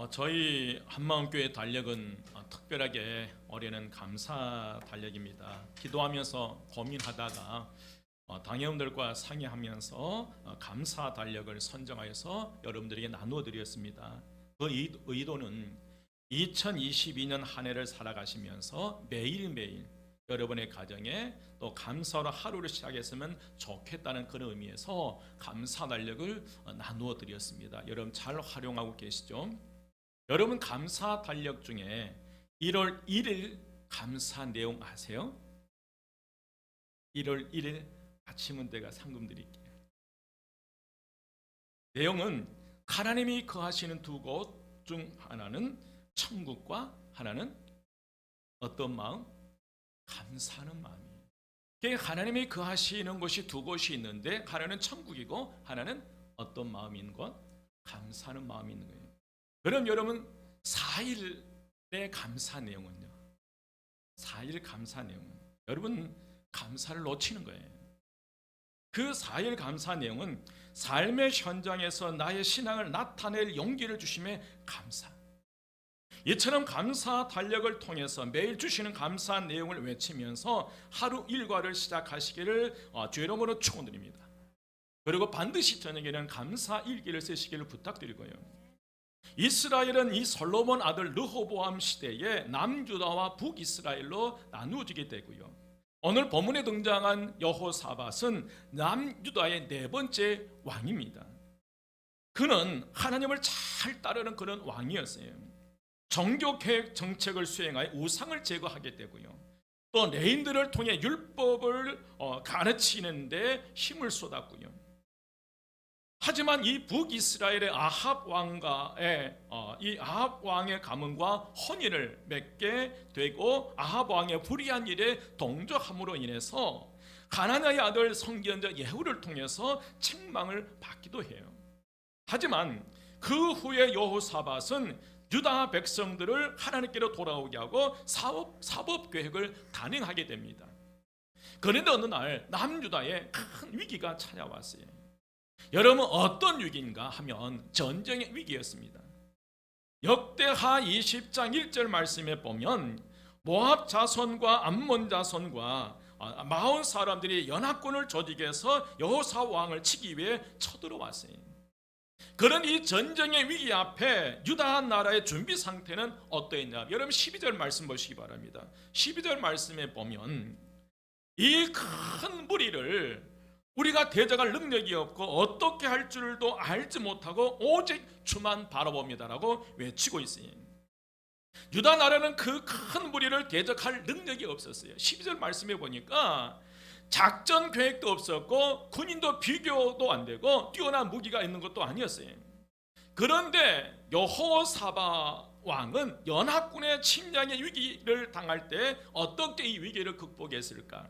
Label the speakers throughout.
Speaker 1: 저희 한마음교회 달력은 특별하게 올해는 감사 달력입니다. 기도하면서 고민하다가 당회원들과 상의하면서 감사 달력을 선정하여서 여러분들에게 나누어 드렸습니다. 그 의도는 2022년 한 해를 살아가시면서 매일매일 여러분의 가정에 또 감사로 하루를 시작했으면 좋겠다는 그런 의미에서 감사 달력을 나누어 드렸습니다. 여러분 잘 활용하고 계시죠? 여러분 감사 달력 중에 1월 1일 감사 내용 아세요? 1월 1일 아침은 내가 상금 드릴게요. 내용은 하나님이 거하시는 두 곳 중 하나는 천국과 하나는 어떤 마음? 감사하는 마음이에요. 하나님이 거하시는 곳이 두 곳이 있는데 하나는 천국이고 하나는 어떤 마음인 것? 감사하는 마음이 있는 거예요. 그럼 여러분 4일의 감사 내용은요? 4일 감사 내용은 여러분 감사를 놓치는 거예요. 그 4일 감사 내용은 삶의 현장에서 나의 신앙을 나타낼 용기를 주심에 감사. 이처럼 감사 달력을 통해서 매일 주시는 감사 내용을 외치면서 하루 일과를 시작하시기를 주의 이름으로 축원드립니다. 그리고 반드시 저녁에는 감사 일기를 쓰시기를 부탁드리고요. 이스라엘은 이 솔로몬 아들 르호보암 시대에 남유다와 북이스라엘로 나누어지게 되고요. 오늘 본문에 등장한 여호사밧은 남유다의 네 번째 왕입니다. 그는 하나님을 잘 따르는 그런 왕이었어요. 종교개혁 정책을 수행하여 우상을 제거하게 되고요. 또 레인들을 통해 율법을 가르치는데 힘을 쏟았고요. 하지만 이 북이스라엘의 아합 왕과의 이 아합 왕의 가문과 혼인을 맺게 되고 아합 왕의 불의한 일에 동조함으로 인해서 가나안의 아들 선지자 예후를 통해서 책망을 받기도 해요. 하지만 그 후에 여호사밧은 유다 백성들을 하나님께로 돌아오게 하고 사법 계획을 단행하게 됩니다. 그런데 어느 날 남유다에 큰 위기가 찾아왔어요. 여러분 어떤 위기인가 하면 전쟁의 위기였습니다. 역대하 20장 1절 말씀에 보면 모압 자손과 암몬 자손과 마온 사람들이 연합군을 조직해서 여호사 왕을 치기 위해 쳐들어왔어요. 그런 이 전쟁의 위기 앞에 유다 나라의 준비 상태는 어떠했냐? 여러분 12절 말씀 보시기 바랍니다. 12절 말씀에 보면 이 큰 무리를 우리가 대적할 능력이 없고 어떻게 할 줄도 알지 못하고 오직 주만 바라봅니다라고 외치고 있어요. 유다 나라는 그 큰 무리를 대적할 능력이 없었어요. 12절 말씀에 보니까 작전 계획도 없었고 군인도 비교도 안 되고 뛰어난 무기가 있는 것도 아니었어요. 그런데 여호사밧 왕은 연합군의 침략의 위기를 당할 때 어떻게 이 위기를 극복했을까?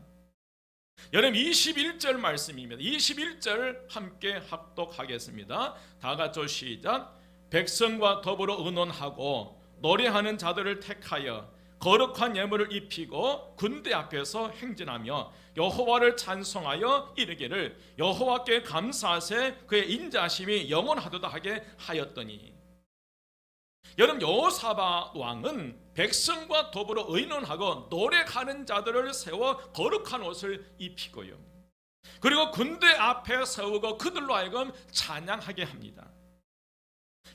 Speaker 1: 여러분 21절 말씀입니다. 21절 함께 합독하겠습니다. 다 같이 시작. 백성과 더불어 의논하고 노래하는 자들을 택하여 거룩한 예물을 입히고 군대 앞에서 행진하며 여호와를 찬송하여 이르기를 여호와께 감사하세 그의 인자심이 영원하도다 하게 하였더니. 여러분 여호사밧 왕은 백성과 더불어 의논하고 노래하는 자들을 세워 거룩한 옷을 입히고요. 그리고 군대 앞에 세우고 그들로 하여금 찬양하게 합니다.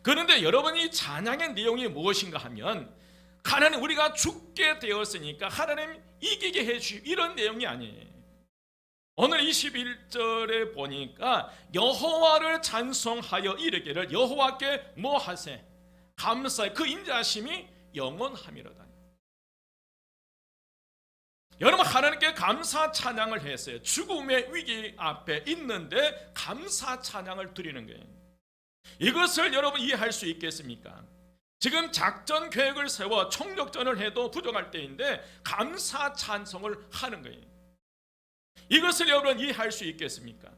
Speaker 1: 그런데 여러분이 찬양의 내용이 무엇인가 하면 하나님 우리가 죽게 되었으니까 하나님 이기게 해주시오 이런 내용이 아니에요. 오늘 21절에 보니까 여호와를 찬송하여 이르기를 여호와께 뭐 하세? 감사해 그 인자심이 영원함이로다. 여러분 하나님께 감사 찬양을 했어요. 죽음의 위기 앞에 있는데 감사 찬양을 드리는 거예요. 이것을 여러분 이해할 수 있겠습니까? 지금 작전 계획을 세워 총력전을 해도 부족할 때인데 감사 찬송을 하는 거예요. 이것을 여러분 이해할 수 있겠습니까?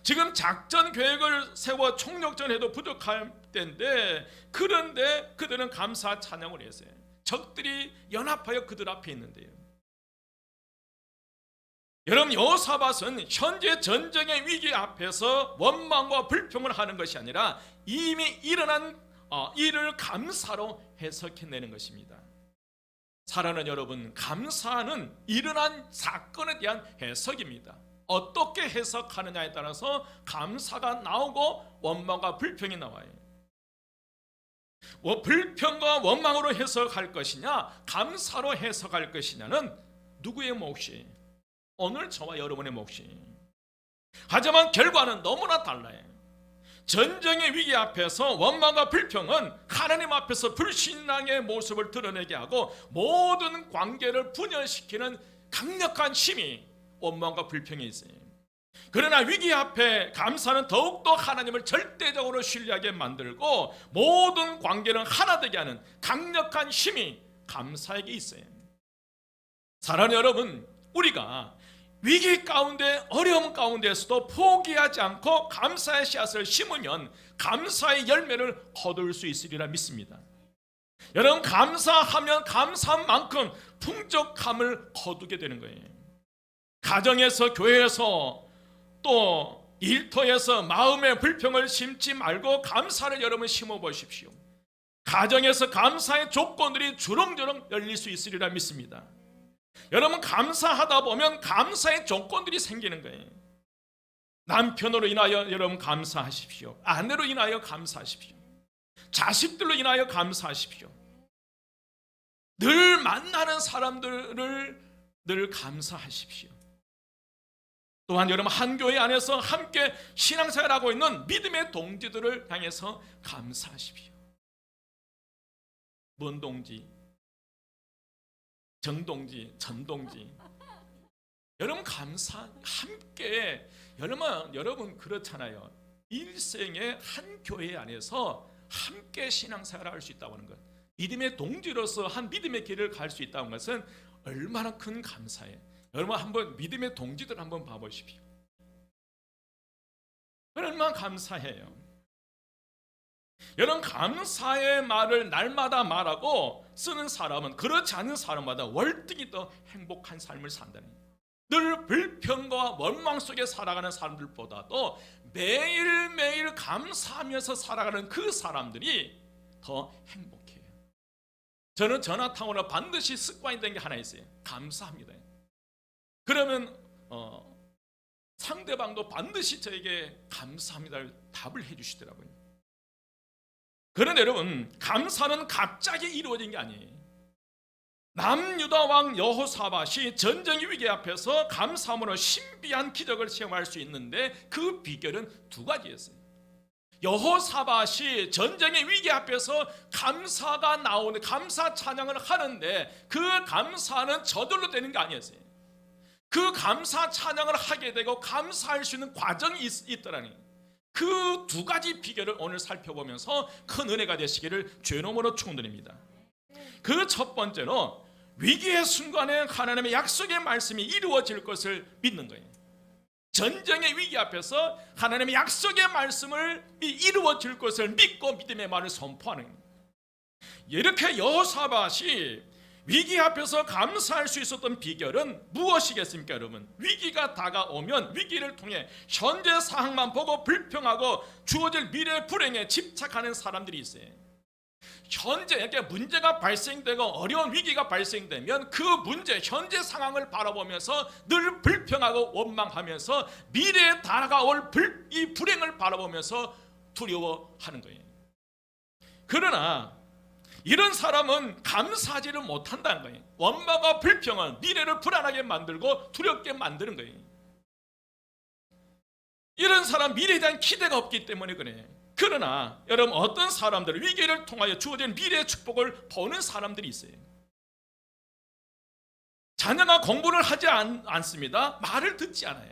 Speaker 1: 지금 작전 계획을 세워 총력전해도 부족할 때인데 그런데 그들은 감사 찬양을 했어요. 적들이 연합하여 그들 앞에 있는데요. 여러분 여호사밧은 현재 전쟁의 위기 앞에서 원망과 불평을 하는 것이 아니라 이미 일어난 이를 감사로 해석해내는 것입니다. 사랑하는 여러분, 감사는 일어난 사건에 대한 해석입니다. 어떻게 해석하느냐에 따라서 감사가 나오고 원망과 불평이 나와요. 불평과 원망으로 해석할 것이냐, 감사로 해석할 것이냐는 누구의 몫이? 오늘 저와 여러분의 몫이. 하지만 결과는 너무나 달라요. 전쟁의 위기 앞에서 원망과 불평은 하나님 앞에서 불신앙의 모습을 드러내게 하고 모든 관계를 분열시키는 강력한 힘이 원망과 불평에 있어요. 그러나 위기 앞에 감사는 더욱더 하나님을 절대적으로 신뢰하게 만들고 모든 관계를 하나 되게 하는 강력한 힘이 감사에게 있어요. 사랑하는 여러분, 우리가 위기 가운데, 어려움 가운데서도 포기하지 않고 감사의 씨앗을 심으면 감사의 열매를 거둘 수 있으리라 믿습니다. 여러분, 감사하면 감사한 만큼 풍족함을 거두게 되는 거예요. 가정에서, 교회에서, 또 일터에서 마음의 불평을 심지 말고 감사를 여러분 심어보십시오. 가정에서 감사의 조건들이 주렁주렁 열릴 수 있으리라 믿습니다. 여러분, 감사하다 보면 감사의 조건들이 생기는 거예요. 남편으로 인하여 여러분 감사하십시오. 아내로 인하여 감사하십시오. 자식들로 인하여 감사하십시오. 늘 만나는 사람들을 늘 감사하십시오. 또한 여러분, 한 교회 안에서 함께 신앙생활하고 있는 믿음의 동지들을 향해서 감사하십시오. 뭔 동지? 정동지, 전동지. 여러분, 감사, 함께, 여러분 그렇잖아요. 일생에 한 교회 안에서 함께 신앙생활을 할 수 있다고 하는 것, 믿음의 동지로서 한 믿음의 길을 갈 수 있다는 것은 얼마나 큰 감사예요. 여러분, 한번 믿음의 동지들 한번 봐보십시오. 얼마나 감사해요. 여러분, 감사의 말을 날마다 말하고 쓰는 사람은 그렇지 않은 사람마다 월등히 더 행복한 삶을 산다는 거예요. 늘 불평과 원망 속에 살아가는 사람들보다도 매일매일 감사하면서 살아가는 그 사람들이 더 행복해요. 저는 전화통화로 반드시 습관이 된 게 하나 있어요. 감사합니다. 그러면 상대방도 반드시 저에게 감사합니다를 답을 해주시더라고요. 그런데 여러분, 감사는 갑자기 이루어진 게 아니에요. 남유다 왕 여호사밧이 전쟁의 위기 앞에서 감사함으로 신비한 기적을 체험할 수 있는데 그 비결은 두 가지였어요. 여호사밧이 전쟁의 위기 앞에서 감사가 나오는, 감사 찬양을 하는데 그 감사는 저절로 되는 게 아니었어요. 그 감사 찬양을 하게 되고 감사할 수 있는 과정이 있더라니. 그 두 가지 비결을 오늘 살펴보면서 큰 은혜가 되시기를 주의 이름으로 축원드립니다. 그 첫 번째로 위기의 순간에 하나님의 약속의 말씀이 이루어질 것을 믿는 거예요. 전쟁의 위기 앞에서 하나님의 약속의 말씀을 이루어질 것을 믿고 믿음의 말을 선포하는 거예요. 이렇게 여호사밧이 위기 앞에서 감사할 수 있었던 비결은 무엇이겠습니까, 여러분? 위기가 다가오면 위기를 통해 현재 상황만 보고 불평하고 주어질 미래 불행에 집착하는 사람들이 있어요. 현재 이렇게 문제가 발생되고 어려운 위기가 발생되면 그 문제, 현재 상황을 바라보면서 늘 불평하고 원망하면서 미래에 다가올 이 불행을 바라보면서 두려워하는 거예요. 그러나 이런 사람은 감사하지를 못한다는 거예요. 원망과 불평은 미래를 불안하게 만들고 두렵게 만드는 거예요. 이런 사람 미래에 대한 기대가 없기 때문에 그래요. 그러나 여러분, 어떤 사람들은 위기를 통하여 주어진 미래의 축복을 보는 사람들이 있어요. 자녀가 공부를 하지 않습니다. 말을 듣지 않아요.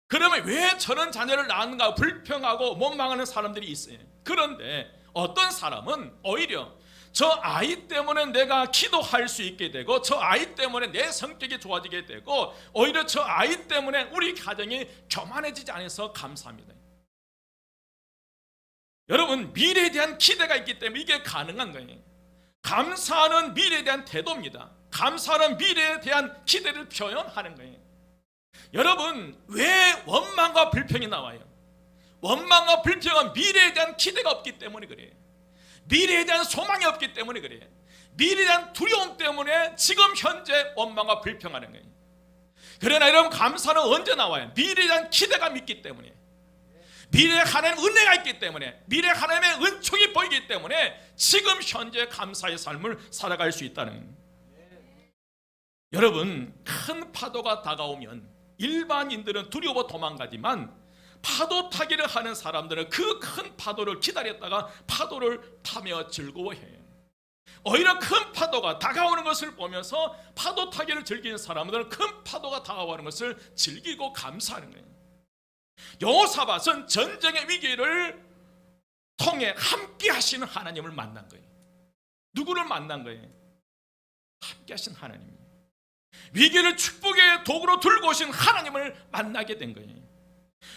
Speaker 1: 그러면 왜 저런 자녀를 낳았는가 불평하고 원망하는 사람들이 있어요. 그런데 어떤 사람은 오히려 저 아이 때문에 내가 기도할 수 있게 되고 저 아이 때문에 내 성격이 좋아지게 되고 오히려 저 아이 때문에 우리 가정이 교만해지지 않아서 감사합니다. 여러분, 미래에 대한 기대가 있기 때문에 이게 가능한 거예요. 감사는 미래에 대한 태도입니다. 감사는 미래에 대한 기대를 표현하는 거예요. 여러분, 왜 원망과 불평이 나와요? 원망과 불평은 미래에 대한 기대가 없기 때문에 그래요. 미래에 대한 소망이 없기 때문에 그래요. 미래에 대한 두려움 때문에 지금 현재 원망과 불평하는 거예요. 그러나 여러분, 감사는 언제 나와요? 미래에 대한 기대감이 있기 때문에, 미래에 하나님의 은혜가 있기 때문에, 미래에 하나님의 은총이 보이기 때문에 지금 현재 감사의 삶을 살아갈 수 있다는 거예요. 여러분, 큰 파도가 다가오면 일반인들은 두려워 도망가지만 파도 타기를 하는 사람들은 그 큰 파도를 기다렸다가 파도를 타며 즐거워해요. 오히려 큰 파도가 다가오는 것을 보면서 파도 타기를 즐기는 사람들은 큰 파도가 다가오는 것을 즐기고 감사하는 거예요. 여호사밧은 전쟁의 위기를 통해 함께 하시는 하나님을 만난 거예요. 누구를 만난 거예요? 함께 하신 하나님. 위기를 축복의 도구로 들고 오신 하나님을 만나게 된 거예요.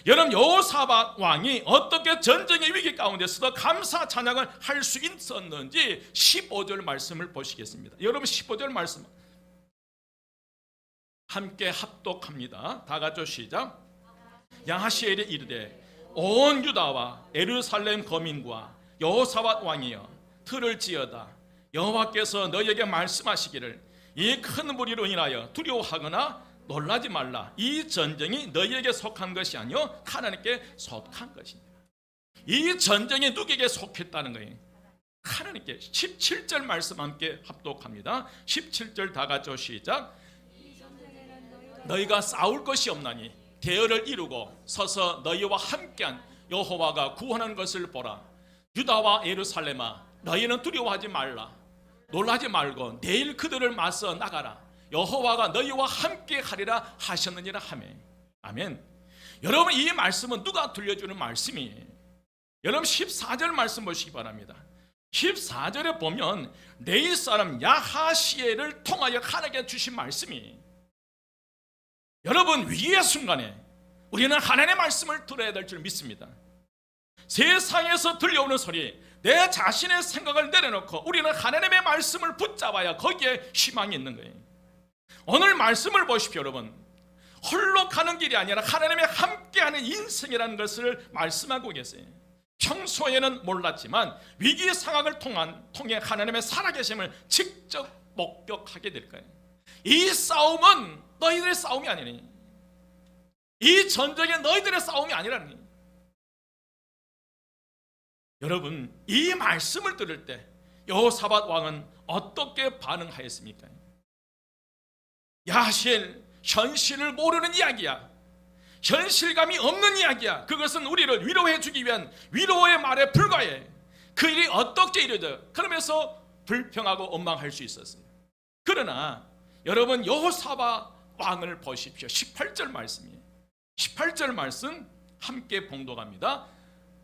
Speaker 1: 여러분, 여호사밧 왕이 어떻게 전쟁의 위기 가운데서도 감사 찬양을 할 수 있었는지 15절 말씀을 보시겠습니다. 여러분, 15절 말씀 함께 합독합니다. 다 같이 시작. 야하시엘이 이르되 온 유다와 예루살렘 거민과 여호사밧 왕이여, 틀을 지어다. 여호와께서 너희에게 말씀하시기를 이 큰 무리로 인하여 두려워하거나 놀라지 말라. 이 전쟁이 너희에게 속한 것이 아니요 하나님께 속한 것이니라. 이 전쟁이 누구에게 속했다는 거예요? 하나님께. 17절 말씀 함께 합독합니다. 17절 다 같이 시작. 너희가 싸울 것이 없나니 대열을 이루고 서서 너희와 함께한 여호와가 구원하는 것을 보라. 유다와 예루살렘아, 너희는 두려워하지 말라. 놀라지 말고 내일 그들을 맞서 나가라. 여호와가 너희와 함께 하리라 하셨느니라 하며. 아멘. 여러분, 이 말씀은 누가 들려주는 말씀이에요? 여러분, 14절 말씀 보시기 바랍니다. 14절에 보면 레위 사람 야하시엘을 통하여 하나님께 주신 말씀이에요. 여러분, 위기의 순간에 우리는 하나님의 말씀을 들어야 될 줄 믿습니다. 세상에서 들려오는 소리, 내 자신의 생각을 내려놓고 우리는 하나님의 말씀을 붙잡아야 거기에 희망이 있는 거예요. 오늘 말씀을 보십시오. 여러분, 홀로 가는 길이 아니라 하나님의 함께하는 인생이라는 것을 말씀하고 계세요. 평소에는 몰랐지만 위기 상황을 통해 하나님의 살아계심을 직접 목격하게 될 거예요. 이 싸움은 너희들의 싸움이 아니니, 이 전쟁이 너희들의 싸움이 아니라니. 여러분, 이 말씀을 들을 때 여호사밧 왕은 어떻게 반응하였습니까? 야하시엘, 현실을 모르는 이야기야. 현실감이 없는 이야기야. 그것은 우리를 위로해 주기 위한 위로의 말에 불과해. 그 일이 어떻게 이루어져? 그러면서 불평하고 원망할 수 있었어요. 그러나 여러분, 여호사밧 왕을 보십시오. 18절 말씀이에요. 18절 말씀 함께 봉독합니다.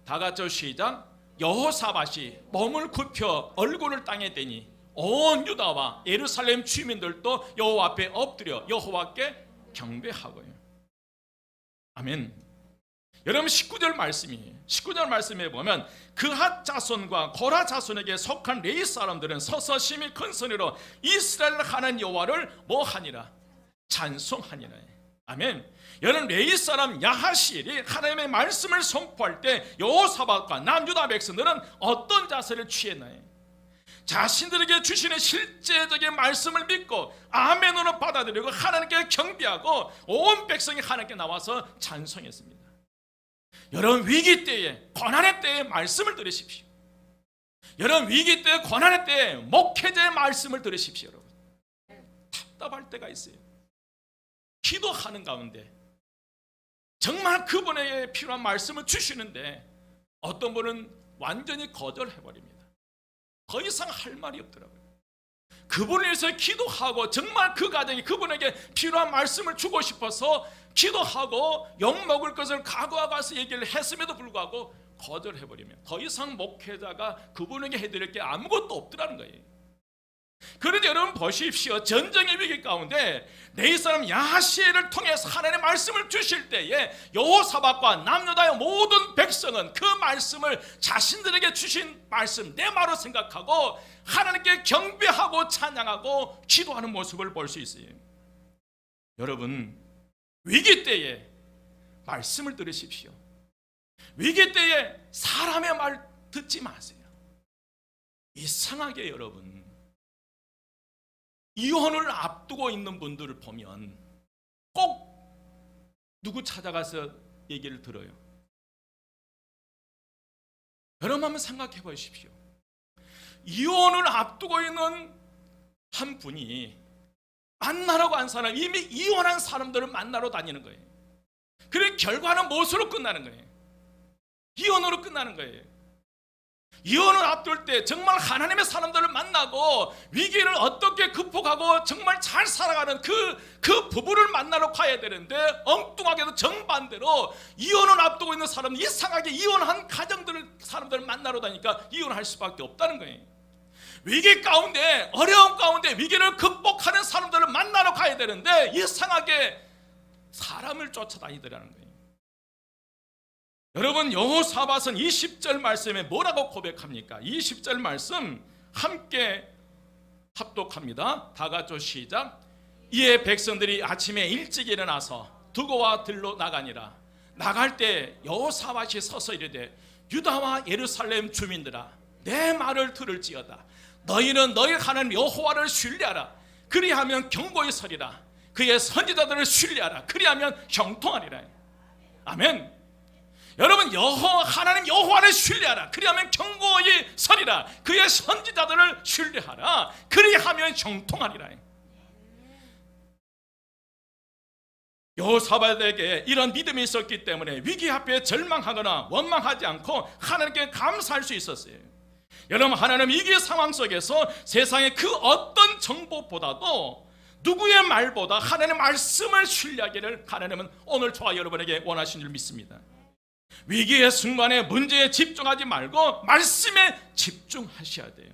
Speaker 1: 다 같이 시작. 여호사밧이 몸을 굽혀 얼굴을 땅에 대니 온 유다와 예루살렘 주민들도 여호와 앞에 엎드려 여호와께 경배하고요. 아멘. 여러분, 19절 말씀이에요. 19절 말씀에 보면 그핫 자손과 고라 자손에게 속한 레위 사람들은 서서 심히 큰 소리로 이스라엘 하나님 여호와를 뭐하니라? 찬송하니라. 아멘. 여러분, 레위 사람 야하시엘이 하나님의 말씀을 선포할 때 여호사밧과 남유다 백성들은 어떤 자세를 취했나요? 자신들에게 주시는 실제적인 말씀을 믿고 아멘으로 받아들이고 하나님께 경배하고 온 백성이 하나님께 나와서 찬송했습니다. 여러분, 위기 때에, 고난의 때에 말씀을 들으십시오. 여러분, 위기 때, 고난의 때에 목회자의 말씀을 들으십시오. 여러분, 답답할 때가 있어요. 기도하는 가운데 정말 그분에게 필요한 말씀을 주시는데 어떤 분은 완전히 거절해버립니다. 더 이상 할 말이 없더라고요. 그분을 위해서 기도하고 정말 그 가정이 그분에게 필요한 말씀을 주고 싶어서 기도하고 욕먹을 것을 각오하고 가서 얘기를 했음에도 불구하고 거절해버리면 더 이상 목회자가 그분에게 해드릴 게 아무것도 없더라는 거예요. 그런데 여러분 보십시오. 전쟁의 위기 가운데 레위 사람 야하시엘을 통해서 하나님의 말씀을 주실 때에 여호사밧과 남유다의 모든 백성은 그 말씀을 자신들에게 주신 말씀 내 말로 생각하고 하나님께 경배하고 찬양하고 기도하는 모습을 볼 수 있어요. 여러분, 위기 때에 말씀을 들으십시오. 위기 때에 사람의 말 듣지 마세요. 이상하게 여러분, 이혼을 앞두고 있는 분들을 보면 꼭 누구 찾아가서 얘기를 들어요. 여러분 한번 생각해 보십시오. 이혼을 앞두고 있는 한 분이 만나라고 한 사람, 이미 이혼한 사람들을 만나러 다니는 거예요. 그래 결과는 무엇으로 끝나는 거예요? 이혼으로 끝나는 거예요. 이혼을 앞둘 때 정말 하나님의 사람들을 만나고 위기를 어떻게 극복하고 정말 잘 살아가는 그 부부를 만나러 가야 되는데, 엉뚱하게도 정반대로 이혼을 앞두고 있는 사람은 이상하게 이혼한 사람들을 만나러 다니니까 이혼할 수밖에 없다는 거예요. 위기 가운데, 어려움 가운데 위기를 극복하는 사람들을 만나러 가야 되는데 이상하게 사람을 쫓아다니더라는 거예요. 여러분, 여호사밧은 20절 말씀에 뭐라고 고백합니까? 20절 말씀 함께 합독합니다. 다 같이 시작. 이에 백성들이 아침에 일찍 일어나서 두고와 들로 나가니라. 나갈 때 여호사밧이 서서 이르되, 유다와 예루살렘 주민들아, 내 말을 들을지어다. 너희는 너희 하나님 여호와를 신뢰하라. 그리하면 경고히 서리라. 그의 선지자들을 신뢰하라. 그리하면 형통하리라. 아멘. 여러분, 하나님 여호와를 신뢰하라. 그리하면 경고히 서리라. 그의 선지자들을 신뢰하라. 그리하면 형통하리라. 여호사밧에게 이런 믿음이 있었기 때문에 위기 앞에 절망하거나 원망하지 않고 하나님께 감사할 수 있었어요. 여러분, 하나님 위기 상황 속에서 세상의 그 어떤 정보보다도 누구의 말보다 하나님의 말씀을 신뢰하기를 하나님은 오늘 저와 여러분에게 원하시는 줄 믿습니다. 위기의 순간에 문제에 집중하지 말고 말씀에 집중하셔야 돼요.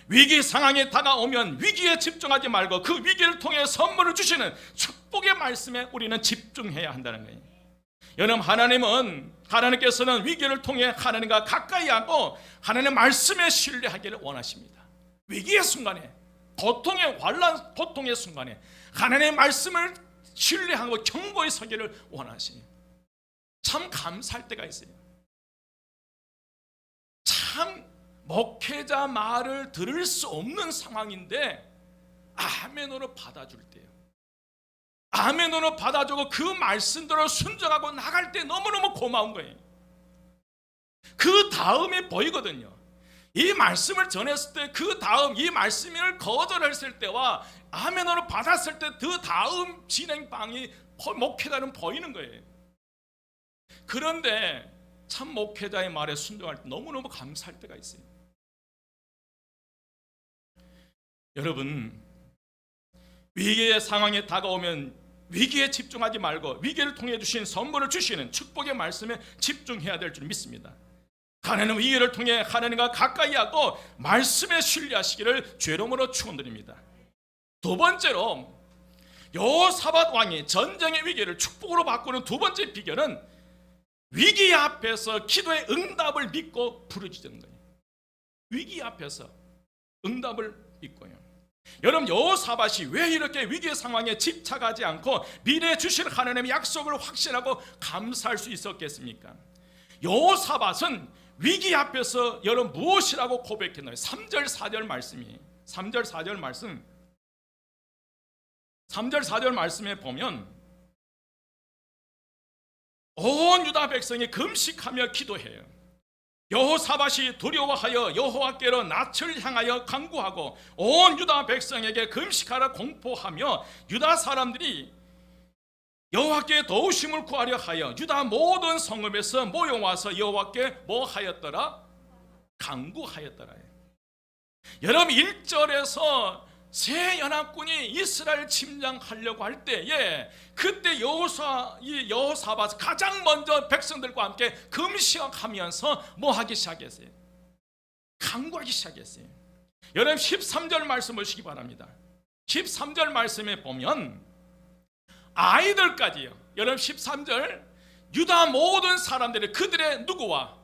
Speaker 1: 위기 상황에 다가오면 위기에 집중하지 말고 그 위기를 통해 선물을 주시는 축복의 말씀에 우리는 집중해야 한다는 거예요. 여러분, 하나님께서는 위기를 통해 하나님과 가까이 하고 하나님의 말씀에 신뢰하기를 원하십니다. 위기의 순간에, 고통의 순간에 하나님의 말씀을 신뢰하고 경고에 서기를 원하시니 참 감사할 때가 있어요. 참 목회자 말을 들을 수 없는 상황인데 아멘으로 받아줄 때요. 아멘으로 받아주고 그 말씀대로 순종하고 나갈 때 너무너무 고마운 거예요. 그 다음에 보이거든요. 이 말씀을 전했을 때 그 다음 이 말씀을 거절했을 때와 아멘으로 받았을 때 그 다음 진행방이 목회자는 보이는 거예요. 그런데 참 목회자의 말에 순종할 때 너무너무 감사할 때가 있어요. 여러분, 위기의 상황에 다가오면 위기에 집중하지 말고 위기를 통해 주신 선물을 주시는 축복의 말씀에 집중해야 될 줄 믿습니다. 하나님은 위기를 통해 하나님과 가까이 하고 말씀에 신뢰하시기를 죄롬으로 축원드립니다. 두 번째로, 여호사밧 왕이 전쟁의 위기를 축복으로 바꾸는 두 번째 비결은 위기 앞에서 기도의 응답을 믿고 부르짖는 거예요. 위기 앞에서 응답을 믿고요. 여러분, 여호사밧이 왜 이렇게 위기의 상황에 집착하지 않고 미래에 주실 하나님의 약속을 확신하고 감사할 수 있었겠습니까? 여호사밧은 위기 앞에서 여러분 무엇이라고 고백했나요? 3절 4절 말씀이 3절 4절 말씀에 보면 온 유다 백성이 금식하며 기도해요. 여호사밧이 두려워하여 여호와께로 낯을 향하여 간구하고 온 유다 백성에게 금식하라 공포하며 유다 사람들이 여호와께 도우심을 구하려 하여 유다 모든 성읍에서 모여와서 여호와께 뭐 하였더라? 간구하였더라. 여러분, 1절에서 새 연합군이 이스라엘 침략하려고 할 때에 그때 여호사밧 가장 먼저 백성들과 함께 금식하면서 뭐 하기 시작했어요? 간구하기 시작했어요. 여러분, 13절 말씀 보시기 바랍니다. 13절 말씀에 보면 아이들까지요. 여러분, 13절 유다 모든 사람들이 그들의 누구와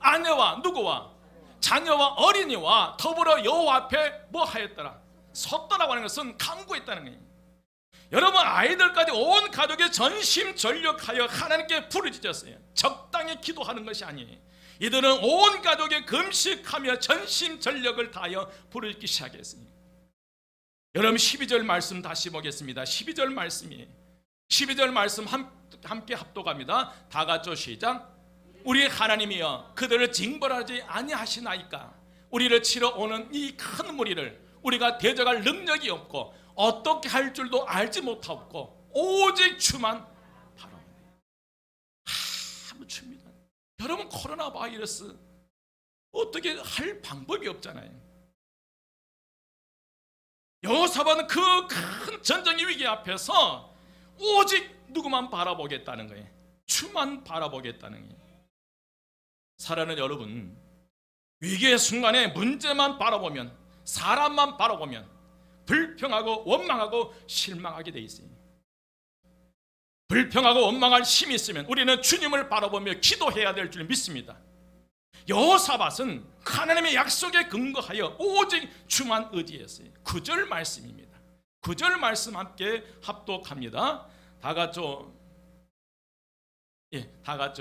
Speaker 1: 아내와 누구와 자녀와 어린이와 더불어 여호와 앞에 뭐 하였더라? 섰더라고 하는 것은 간구했다는 거예요. 여러분, 아이들까지 온 가족이 전심전력하여 하나님께 부르짖었어요. 적당히 기도하는 것이 아니에요. 이들은 온 가족이 금식하며 전심전력을 다하여 부르기 시작했으니, 여러분 12절 말씀 다시 보겠습니다. 12절 말씀이 12절 말씀 함께 합독합니다. 다 같이 시작. 우리 하나님이여 그들을 징벌하지 아니하시나이까. 우리를 치러 오는 이 큰 무리를 우리가 대적할 능력이 없고 어떻게 할 줄도 알지 못하고 오직 주만 바라옵니다. 아무 줍니다. 여러분 코로나 바이러스 어떻게 할 방법이 없잖아요. 여호사밧은 그 큰 전쟁의 위기 앞에서 오직 누구만 바라보겠다는 거예요. 주만 바라보겠다는 거예요. 사랑하는 여러분, 위기의 순간에 문제만 바라보면, 사람만 바라보면 불평하고 원망하고 실망하게 돼 있어요. 불평하고 원망할 힘이 있으면 우리는 주님을 바라보며 기도해야 될 줄 믿습니다. 여호사밧은 하나님의 약속에 근거하여 오직 주만 의지했어요. 9절 말씀입니다. 9절 말씀 함께 합독합니다. 다 같이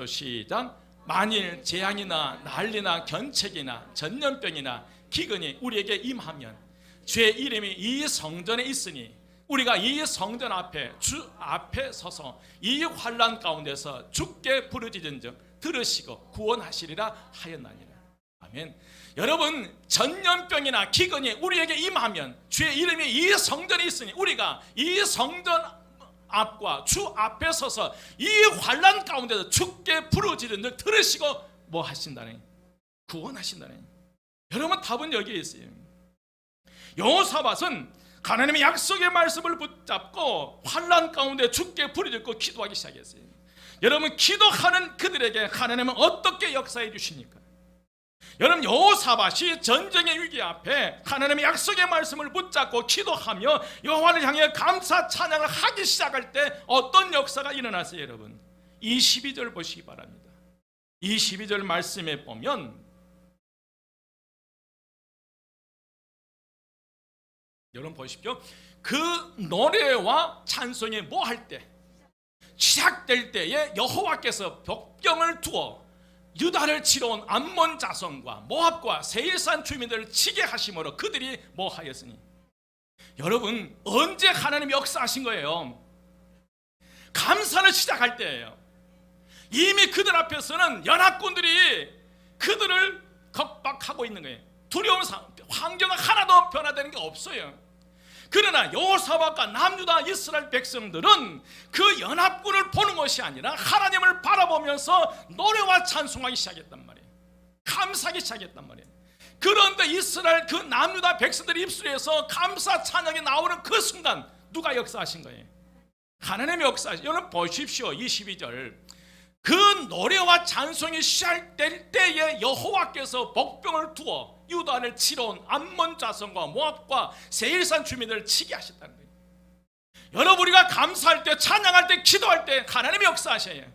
Speaker 1: 시작. 만일 재앙이나 난리나 견책이나 전염병이나 기근이 우리에게 임하면 주의 이름이 이 성전에 있으니 우리가 이 성전 앞에 주 앞에 서서 이 환난 가운데서 주께 부르짖은즉 들으시고 구원하시리라 하였나니라. 아멘. 여러분, 전염병이나 기근이 우리에게 임하면 주의 이름이 이 성전에 있으니 우리가 이 성전 앞과 주 앞에 서서 이 환난 가운데서 주께 부르짖은즉 들으시고 뭐 하신다네? 구원하신다네. 여러분, 답은 여기에 있어요. 여호사밧은 하나님의 약속의 말씀을 붙잡고 환난 가운데 주께 부르짖고 기도하기 시작했어요. 여러분, 기도하는 그들에게 하나님은 어떻게 역사해 주십니까? 여러분, 여호사밧이 전쟁의 위기 앞에 하나님의 약속의 말씀을 붙잡고 기도하며 여호와를 향해 감사 찬양을 하기 시작할 때 어떤 역사가 일어났어요? 여러분, 이 12절 보시기 바랍니다. 이 12절 말씀에 보면 여러분 보십시오. 그 노래와 찬송이 뭐 할 때? 시작될 때에 여호와께서 벽병을 두어 유다를 치러 온 암몬 자손과 모압과 세일산 주민들을 치게 하심으로 그들이 뭐 하였으니. 여러분, 언제 하나님이 역사하신 거예요? 감사를 시작할 때예요. 이미 그들 앞에서는 연합군들이 그들을 겁박하고 있는 거예요. 두려운 환경은 하나도 변화되는 게 없어요. 그러나 여호사밧과 남유다 이스라엘 백성들은 그 연합군을 보는 것이 아니라 하나님을 바라보면서 노래와 찬송하기 시작했단 말이에요. 감사하기 시작했단 말이에요. 그런데 이스라엘 그 남유다 백성들의 입술에서 감사 찬양이 나오는 그 순간 누가 역사하신 거예요? 하나님의 역사하신. 여러분 보십시오. 22절. 그 노래와 찬송이 시작될 때에 여호와께서 복병을 두어 유다를 치러 온 암몬 자손과 모압과 세일산 주민들을 치게 하셨다는 거예요. 여러분, 우리가 감사할 때, 찬양할 때, 기도할 때 하나님이 역사하셔요.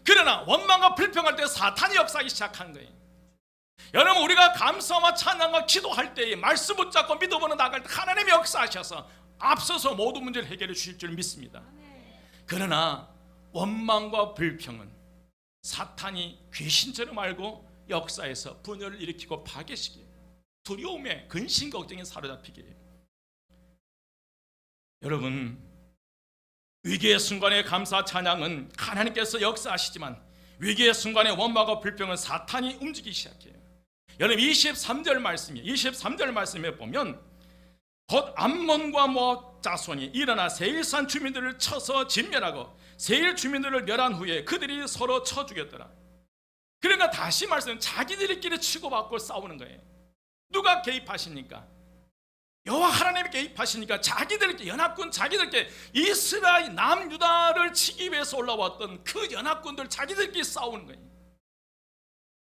Speaker 1: 그러나 원망과 불평할 때 사탄이 역사하기 시작한 거예요. 여러분, 우리가 감사와 찬양과 기도할 때에 말씀 붙잡고 믿음으로 나갈 때 하나님이 역사하셔서 앞서서 모든 문제를 해결해 주실 줄 믿습니다. 그러나 원망과 불평은 사탄이 귀신처럼 알고 역사에서 분열을 일으키고 파괴시키고 두려움에 근심 걱정에 사로잡히게 해요. 여러분, 위기의 순간의 감사 찬양은 하나님께서 역사하시지만 위기의 순간의 원망과 불평은 사탄이 움직이기 시작해요. 여러분, 23절 말씀에 보면 곧 암몬과 모압 자손이 일어나 세일산 주민들을 쳐서 진멸하고 세일 주민들을 멸한 후에 그들이 서로 쳐 죽였더라. 그러니까 다시 말씀, 자기들끼리 치고받고 싸우는 거예요. 누가 개입하십니까? 여호와 하나님이 개입하시니까 자기들끼리, 연합군 자기들끼리, 이스라엘 남유다를 치기 위해서 올라왔던 그 연합군들 자기들끼리 싸우는 거예요.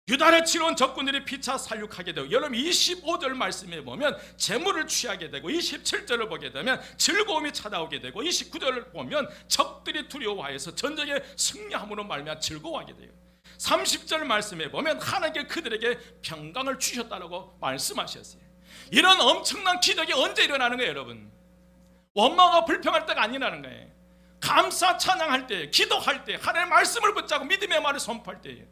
Speaker 1: 유다를 치러 온 적군들이 피차 살육하게 되고, 여러분 25절 말씀에 보면 재물을 취하게 되고, 27절을 보게 되면 즐거움이 찾아오게 되고, 29절을 보면 적들이 두려워하여서 전쟁에 승리함으로 말미암아 즐거워하게 돼요. 30절 말씀에 보면 하나님께 그들에게 평강을 주셨다고 말씀하셨어요. 이런 엄청난 기적이 언제 일어나는 거예요? 여러분, 원망과 불평할 때가 아니라는 거예요. 감사 찬양할 때, 기도할 때, 하나님의 말씀을 붙잡고 믿음의 말을 선포할 때예요.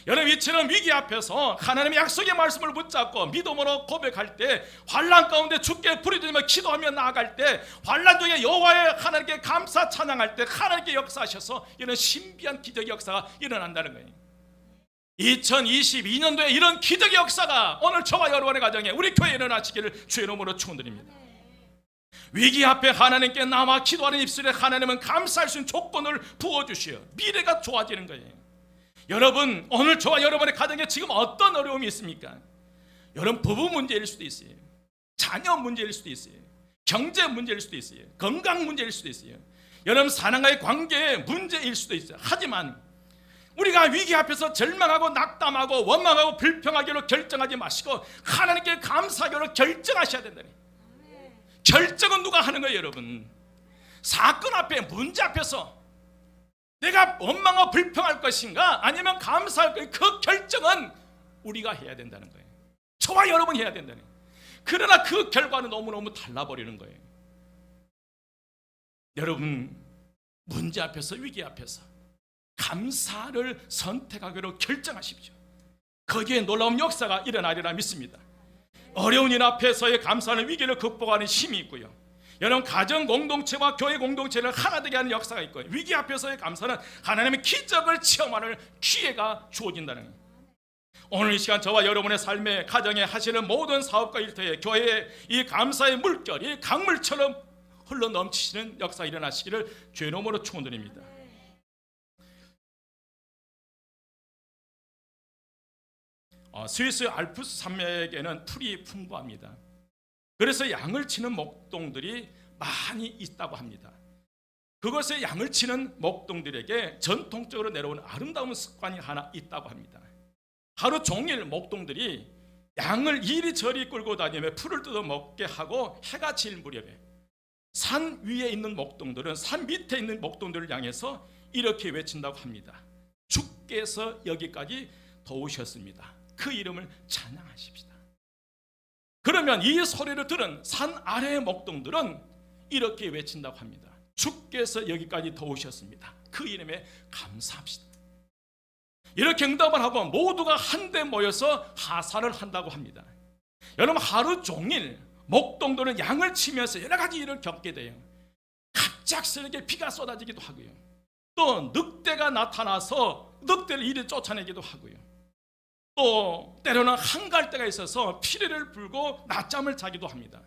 Speaker 1: 여러분, 이처럼 위기 앞에서 하나님의 약속의 말씀을 붙잡고 믿음으로 고백할 때, 환난 가운데 주께 부르짖으며 기도하며 나아갈 때, 환난 중에 여호와의 하나님께 감사 찬양할 때 하나님께 역사하셔서 이런 신비한 기적의 역사가 일어난다는 거예요. 2022년도에 이런 기적의 역사가 오늘 저와 여러분의 가정에, 우리 교회에 일어나시기를 주의 이름으로 축원드립니다. 위기 앞에 하나님께 나와 기도하는 입술에 하나님은 감사할 수 있는 조건을 부어주시어 미래가 좋아지는 거예요. 여러분, 오늘 저와 여러분의 가정에 지금 어떤 어려움이 있습니까? 여러분, 부부 문제일 수도 있어요. 자녀 문제일 수도 있어요. 경제 문제일 수도 있어요. 건강 문제일 수도 있어요. 여러분, 사람과의 관계의 문제일 수도 있어요. 하지만 우리가 위기 앞에서 절망하고 낙담하고 원망하고 불평하기로 결정하지 마시고 하나님께 감사하기로 결정하셔야 된다니. 결정은 누가 하는 거예요, 여러분? 사건 앞에, 문제 앞에서 내가 원망하고 불평할 것인가 아니면 감사할 것인가, 그 결정은 우리가 해야 된다는 거예요. 저와 여러분이 해야 된다는 거예요. 그러나 그 결과는 너무너무 달라버리는 거예요. 여러분, 문제 앞에서, 위기 앞에서 감사를 선택하기로 결정하십시오. 거기에 놀라운 역사가 일어나리라 믿습니다. 어려운 일 앞에서의 감사는 위기를 극복하는 힘이 있고요. 여러분, 가정 공동체와 교회 공동체를 하나 되게 하는 역사가 있고요. 위기 앞에서의 감사는 하나님의 기적을 체험하는 기회가 주어진다는 거예요. 오늘 이 시간 저와 여러분의 삶에, 가정에 하시는 모든 사업과 일터에, 교회에 이 감사의 물결이 강물처럼 흘러 넘치시는 역사 일어나시기를 주의 이름으로 축원드립니다. 스위스 알프스 산맥에는 풀이 풍부합니다. 그래서 양을 치는 목동들이 많이 있다고 합니다. 그것에 양을 치는 목동들에게 전통적으로 내려온 아름다운 습관이 하나 있다고 합니다. 하루 종일 목동들이 양을 이리저리 끌고 다니며 풀을 뜯어 먹게 하고 해가 질 무렵에 산 위에 있는 목동들은 산 밑에 있는 목동들을 향해서 이렇게 외친다고 합니다. 주께서 여기까지 도우셨습니다. 그 이름을 찬양하십시다. 그러면 이 소리를 들은 산 아래의 목동들은 이렇게 외친다고 합니다. 주께서 여기까지 도우셨습니다. 그 이름에 감사합시다. 이렇게 응답을 하고 모두가 한데 모여서 하사를 한다고 합니다. 여러분, 하루 종일 목동들은 양을 치면서 여러 가지 일을 겪게 돼요. 갑작스럽게 비가 쏟아지기도 하고요. 또 늑대가 나타나서 늑대를 이리 쫓아내기도 하고요. 또 때로는 한갈 때가 있어서 피리를 불고 낮잠을 자기도 합니다.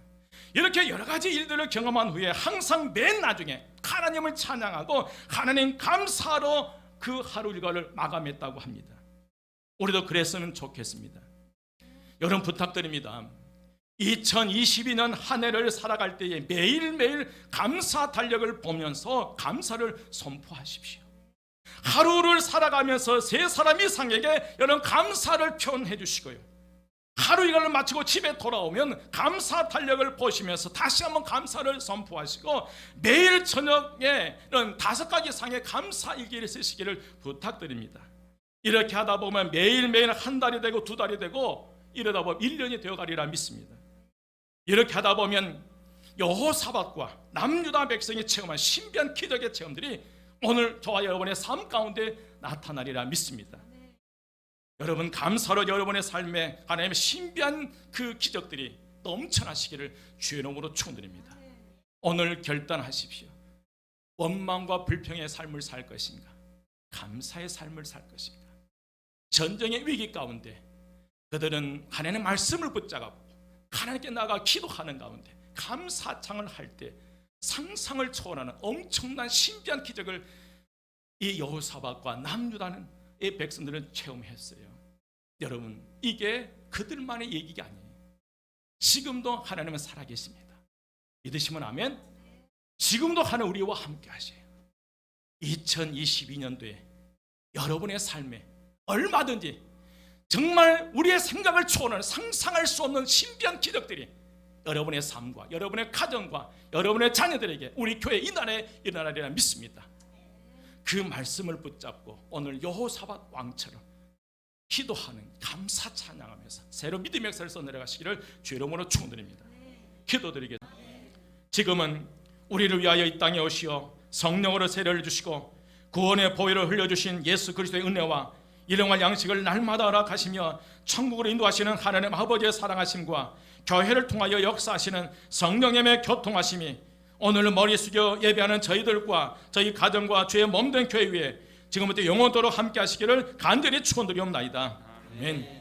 Speaker 1: 이렇게 여러 가지 일들을 경험한 후에 항상 맨 나중에 하나님을 찬양하고 하나님 감사로 그 하루 일과를 마감했다고 합니다. 우리도 그랬으면 좋겠습니다. 여러분, 부탁드립니다. 2022년 한 해를 살아갈 때에 매일매일 감사 달력을 보면서 감사를 선포하십시오. 하루를 살아가면서 세 사람 이상에게 여러분 감사를 표현해 주시고요. 하루 일과를 마치고 집에 돌아오면 감사 달력을 보시면서 다시 한번 감사를 선포하시고 매일 저녁에 이런 5가지 이상의 감사 일기를 쓰시기를 부탁드립니다. 이렇게 하다 보면 매일매일 한 달이 되고 2달이 되고 이러다 보면 1년이 되어가리라 믿습니다. 이렇게 하다 보면 여호사밧과 남유다 백성이 체험한 신비한 기적의 체험들이 오늘 저와 여러분의 삶 가운데 나타나리라 믿습니다. 여러분, 감사로 여러분의 삶에 하나님의 신비한 그 기적들이 넘쳐나시기를 주의 이름으로 축원드립니다. 오늘 결단하십시오. 원망과 불평의 삶을 살 것인가, 감사의 삶을 살 것인가. 전쟁의 위기 가운데 그들은 하나님의 말씀을 붙잡고 하나님께 나아가 기도하는 가운데 감사창을 할 때 상상을 초월하는 엄청난 신비한 기적을 이 여호사밧과 남유다는 이 백성들은 체험했어요. 여러분, 이게 그들만의 얘기가 아니에요. 지금도 하나님은 살아계십니다. 믿으시면 아멘. 지금도 하나님 우리와 함께 하세요. 2022년도에 여러분의 삶에 얼마든지 정말 우리의 생각을 초월하는 상상할 수 없는 신비한 기적들이 여러분의 삶과 여러분의 가정과 여러분의 자녀들에게 우리 교회 이날에 일어나리라 믿습니다. 그 말씀을 붙잡고 오늘 여호사밧 왕처럼 기도하는 감사 찬양하면서 새로 믿음의 역사를 써 내려가시기를 주의 이름으로 축원드립니다. 기도드리겠습니다. 지금은 우리를 위하여 이 땅에 오시어 성령으로 세례를 주시고 구원의 보혈을 흘려주신 예수 그리스도의 은혜와 일용할 양식을 날마다 허락하시며 천국으로 인도하시는 하나님 아버지의 사랑하심과 교회를 통하여 역사하시는 성령님의 교통하심이 오늘 머리 숙여 예배하는 저희들과 저희 가정과 주의 몸된 교회 위에 지금부터 영원토록 함께 하시기를 간절히 축원드리옵나이다. 아멘.